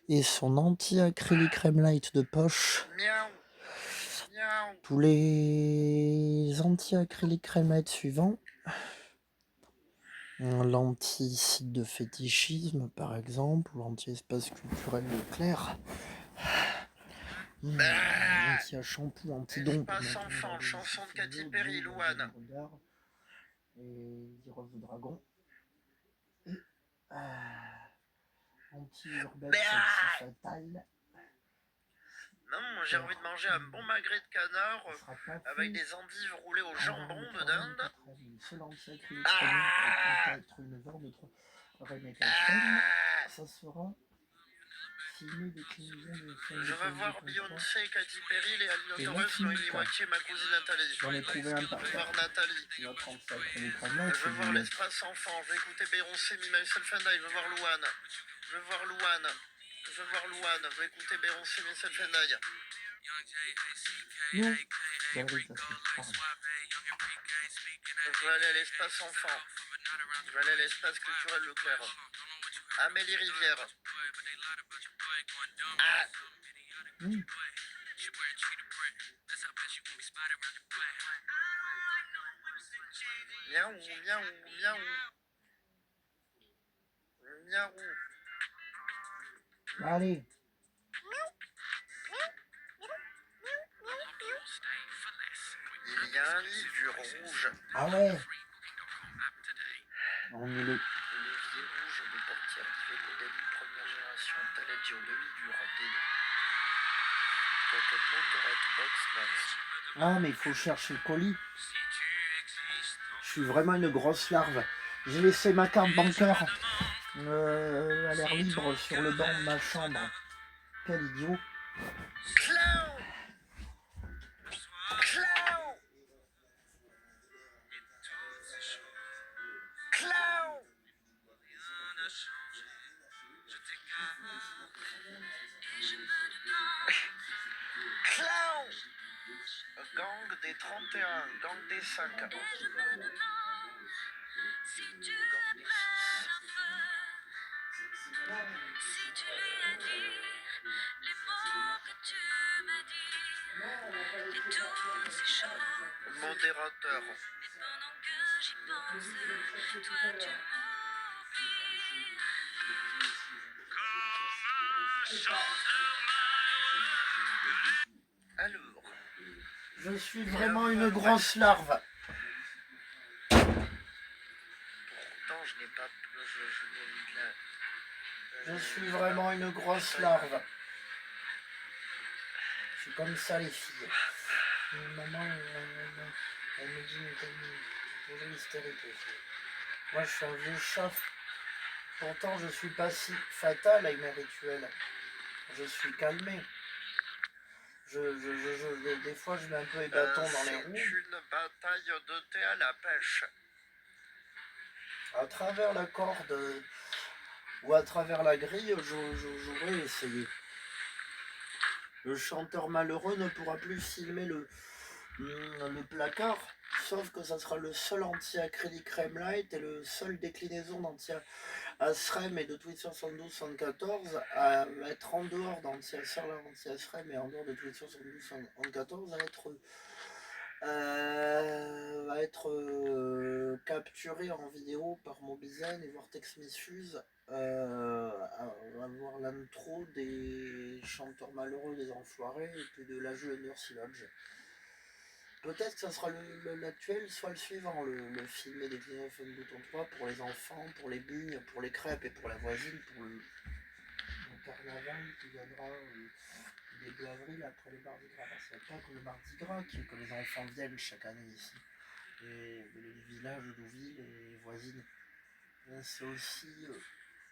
et son anti-acrylique Remlight de poche. Miaou. Miaou. Tous les anti-acryliques Remlight suivants. L'anti-site de fétichisme, par exemple, ou l'anti-espace culturel Leclerc. Anti-shampoo, anti-don. Espace enfant, chanson de Katy Perry, Louane. Et Zeroth the Dragon. Anti-urbex, anti-fatal. Non, j'ai envie de manger un bon magret de canard avec des endives roulées au jambon de dinde. Ça sera filmé déclinaison de Je vais voir Beyoncé, Katy Perry, les Alinotaurus, Noémie Moitié, ma cousine Nathalie. J'en ai trouvé un par Je vais voir Nathalie. Je vais voir l'espace enfant. Je vais écouter Beyoncé, Me Myself and I. Je vais voir Louane. Je vais voir Louane. Je vais voir Louane. Je vais écouter Beyoncé, Me Myself and I. Non. Je vais aller à l'espace enfant. Je vais aller à l'espace culturel Leclerc. Amélie Rivière. Ah. Miaou, miaou, miaou. Miaou. Allez. Il y a un livre rouge. Ah ouais. On est le... Le levier rouge de portière d'IV modèle première génération Taleggio demi-dur DD. Pocket Motorette Box Max. Ah mais il faut chercher le colis. Je suis vraiment une grosse larve. J'ai laissé ma carte bancaire à l'air libre sur le banc de ma chambre. Quel idiot. Clown. Clown. Clown. Clown. Gang des 31, gang des 5. Si tu es prêt si tu lis à lire les mots que tu m'as dit, et toutes ces choses. Modérateur. Et pendant que j'y pense, toi tu m'oublies. Comme un chanteur malheureux. Alors. Je suis vraiment une grosse larve. Pourtant, je n'ai pas. Je suis vraiment une grosse larve. Je suis comme ça, les filles. Maman, elle me dit, toujours hystérique, les filles. Moi, je suis un vieux chat. Pourtant, je suis pas si fatal avec mes rituels. Je suis calmé. Des fois, je mets un peu les bâtons dans les roues. C'est une bataille de thé à la pêche. À travers la corde ou à travers la grille, j'aurais essayé. Le chanteur malheureux ne pourra plus filmer le placard, sauf que ça sera le seul anti-acrylique Remlight et le seul déclinaison d'anti-Asrem et de Tweet 72-74 à être en dehors d'anti-Asrem et en dehors de Tweet 72-74 à être capturé en vidéo par Mobizen et Vortex Misfuse, à voir l'intro des chanteurs malheureux des enfoirés et puis de la Nurse Lodge. Peut-être que ça sera l'actuel, soit le suivant, le film des 19 bouton 3 pour les enfants, pour les bugnes, pour les crêpes et pour la voisine, pour le carnaval qui viendra début avril après le Mardi Gras. Parce qu'il n'y a pas que le Mardi Gras que les enfants viennent chaque année ici. Et les villages d'Ouville et les voisines. C'est aussi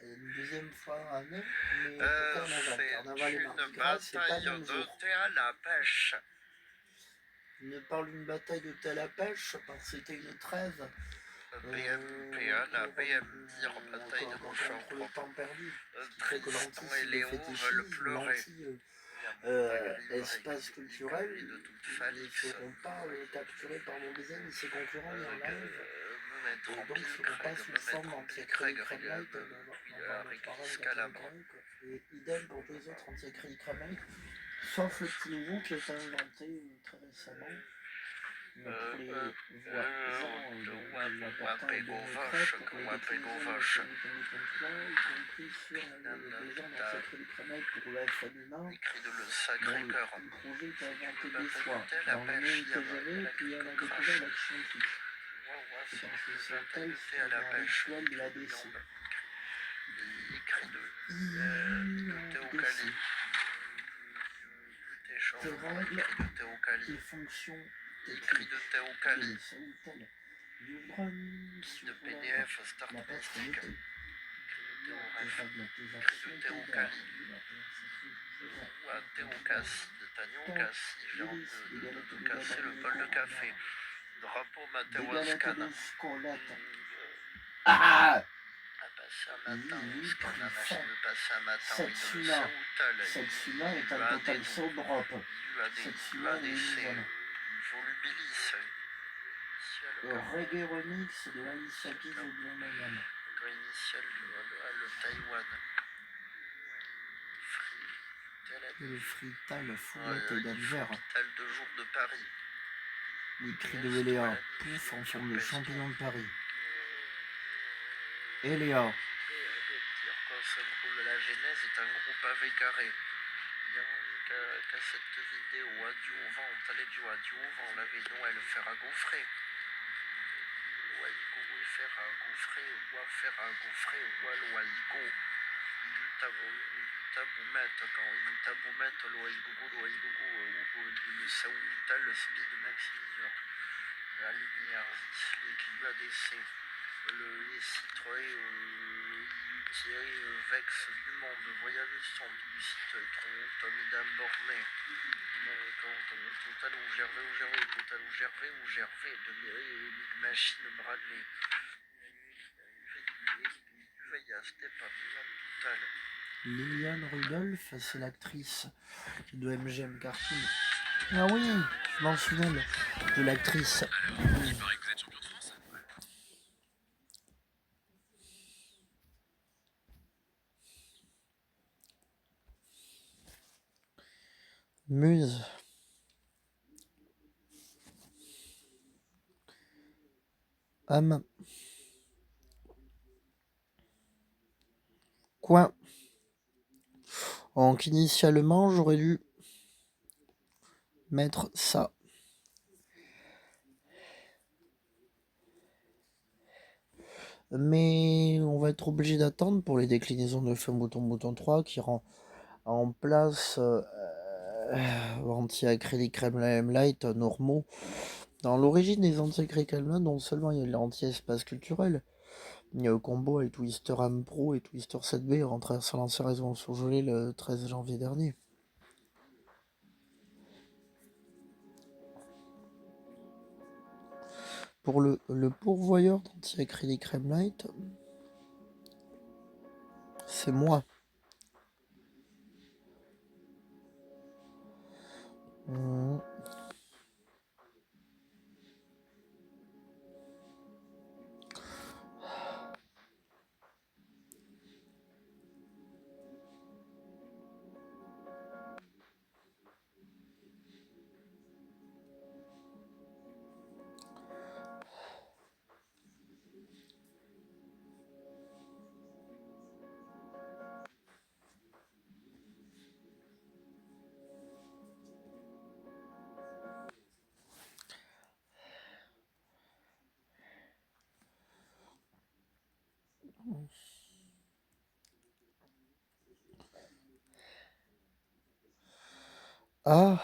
une deuxième fois à l'année, mais pour carnaval et Mardi Gras, c'est pas le même jour. Thé à la pêche. Il ne parle d'une bataille de thé à la pêche parce que c'était une trêve. BMPA, la BM dire bataille de mouchoirs contre le temps perdu. Tristan et Léon veulent pleurer. Espace culturel, ils ne seront pas capturés par mon design, ses concurrents et en live. Et donc ils ne seront pas sous forme anti-acrylique Remlight dans avoir le pareil dans un grec, et idem pour tous les autres anti-acrylique Ramel, sauf le petit nouveau qui a été inventé très récemment. Pour les voisins de la portail de Crêpe, pour les déclinaisons de y compris sur les gens d'anti-acrylique Ramel pour le féminin. Écrit de le Sacré-Cœur. Le projet est inventé deux fois, dans le même TGV, puis on a découvert l'action fiche. C'est parce que c'est un tel, c'est un rituel de l'ADC. Écrit de Théocalie. Tes fonctions, Écrit de Théocalie. De PDF statistique. Écrit de Théocalie. Ou à Théocassie, de Tagnon Cassie, vient de casser le bol de café. Drapeau Mathéo Ah! Passer un matin, scanne la machine de passer un matin, oui, de le Saoutal. Cette fuma est un total sobrop. Cette fuma est volubilis. Reggae remix de Alicia Keys au Blond Mayhem. Initial le Taïwan. Le Frital, Foulette et Denver. Frital 2 jours de Paris. Les cris de Eléa, pouf en forme de champignon de Paris. Eléa. La Genèse est un groupe AV carré. Cassette vidéo, adieu au vent, on t'allait du adieu au vent, la vie Noël, faire à gaufrer. Loïgo, faire à gaufrer, ou à faire à gaufrer, ou à loïgo. Taboumette, quand il taboumette, loïgo, le saoutal, le speed maximiseur. La lumière, les QADC. Les Citroën Vex du monde, voyage son, Lucite, Tom, Dame Bornay, Total ou Gervais, de Machine Bradley, Veille à Step, Total. Liliane Rudolph, c'est l'actrice de MGM Cartoon. Ah oui, je m'en souviens de l'actrice. Muse. Âme. Quoi? Donc initialement j'aurais dû mettre ça. Mais on va être obligé d'attendre pour les déclinaisons de Feu Mouton 3 qui rend en place anti-acrylique crème light normaux. Dans l'origine des anti-acryliques crème non seulement il y a l'anti-espace culturel, il y a le combo avec Twister Am Pro et Twister 7B rentré sur l'ancienne résidence surgelée le 13 janvier dernier. Pour le pourvoyeur d'anti-acrylique crème light, c'est moi. Ah.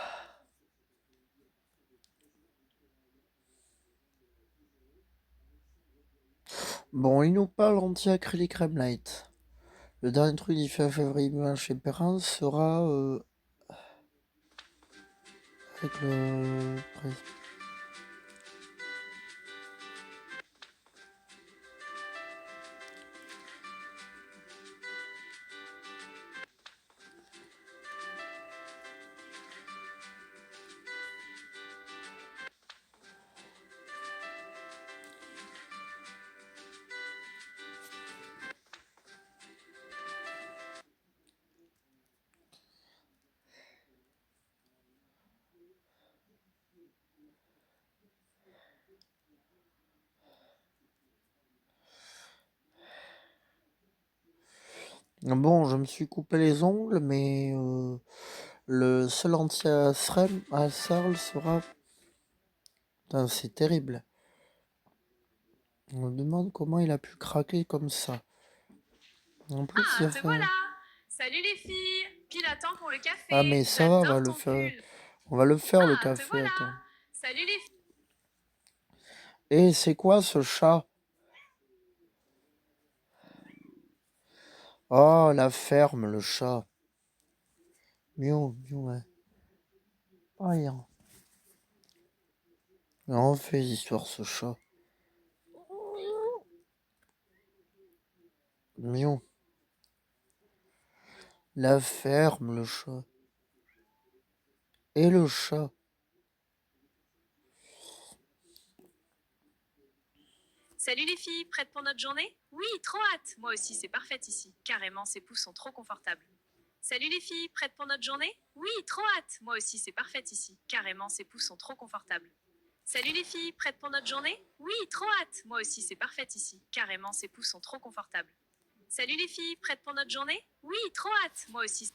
Bon, il nous parle anti-acrylique crème light. Le dernier truc du fait février chez Perrin sera avec le président. Bon, je me suis coupé les ongles, mais le seul anti-acrème à Sarl sera... Putain, c'est terrible. On me demande comment il a pu craquer comme ça. En plus, il Ah, a te fait... voilà! Salut les filles! Pile à temps pour le café! Ah, mais ça va, J'adore ton pull! on va le faire le Ah, te café, voilà! attends. Salut les filles! Et c'est quoi ce chat? Oh, la ferme, le chat. Miaou, miaou, ouais. Oh, il en fait l'histoire, ce chat. Miaou. La ferme, le chat. Et le chat. Salut les filles, prêtes pour notre journée? Oui, trop hâte! Moi aussi, c'est parfait ici. Carrément, ces poufs sont trop confortables. Salut les filles, prêtes pour notre journée? Oui, trop hâte! Moi aussi, c'est parfait ici. Carrément, ces poufs sont trop confortables. Salut les filles, prêtes pour notre journée? Oui, trop hâte! Moi aussi, c'est parfait ici. Carrément, ces poufs sont trop confortables. Salut les filles, prêtes pour notre journée? Oui, trop hâte! Moi aussi.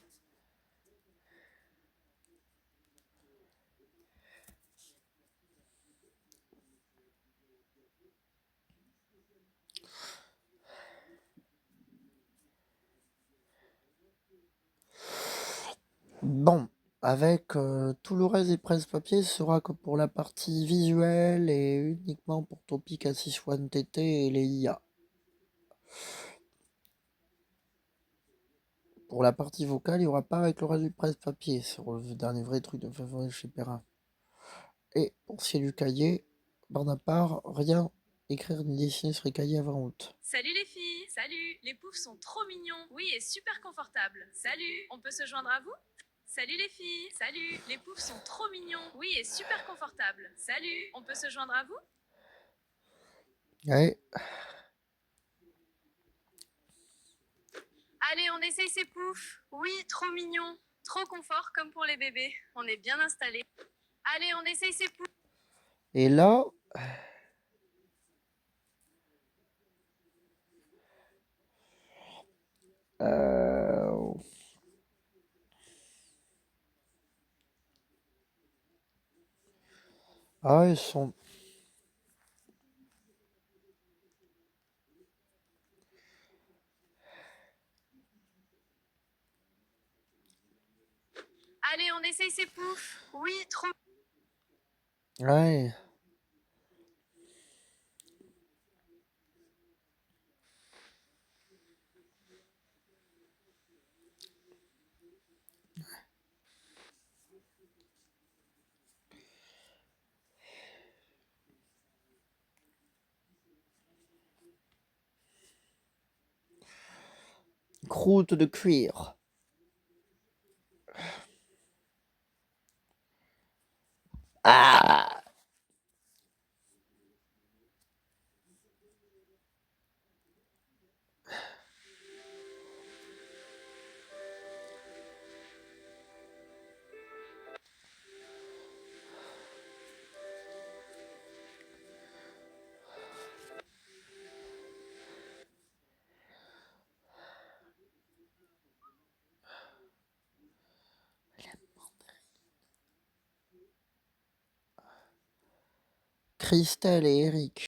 Bon, avec tout le reste des presse-papiers, ce sera que pour la partie visuelle et uniquement pour Topic A61 TT et les IA. Pour la partie vocale, il n'y aura pas avec le reste du presse-papier. C'est le dernier vrai truc de favori chez Perrin. Et pour ce qui est du cahier, par ma part, rien écrire ni dessiner sur les cahiers avant août. Salut les filles! Salut! Les poufs sont trop mignons! Oui, et super confortables! Salut! On peut se joindre à vous? Salut les filles! Salut! Les poufs sont trop mignons! Oui, et super confortables! Salut! On peut se joindre à vous? Ouais. Allez, on essaye ces poufs! Oui, trop mignons! Trop confort comme pour les bébés. On est bien installés. Allez, on essaye ces poufs! Et là... Ah, ils sont... Allez, on essaye ces poufs! Oui, trop... Ouais. Croûte de cuir. Ah! Christelle et Eric.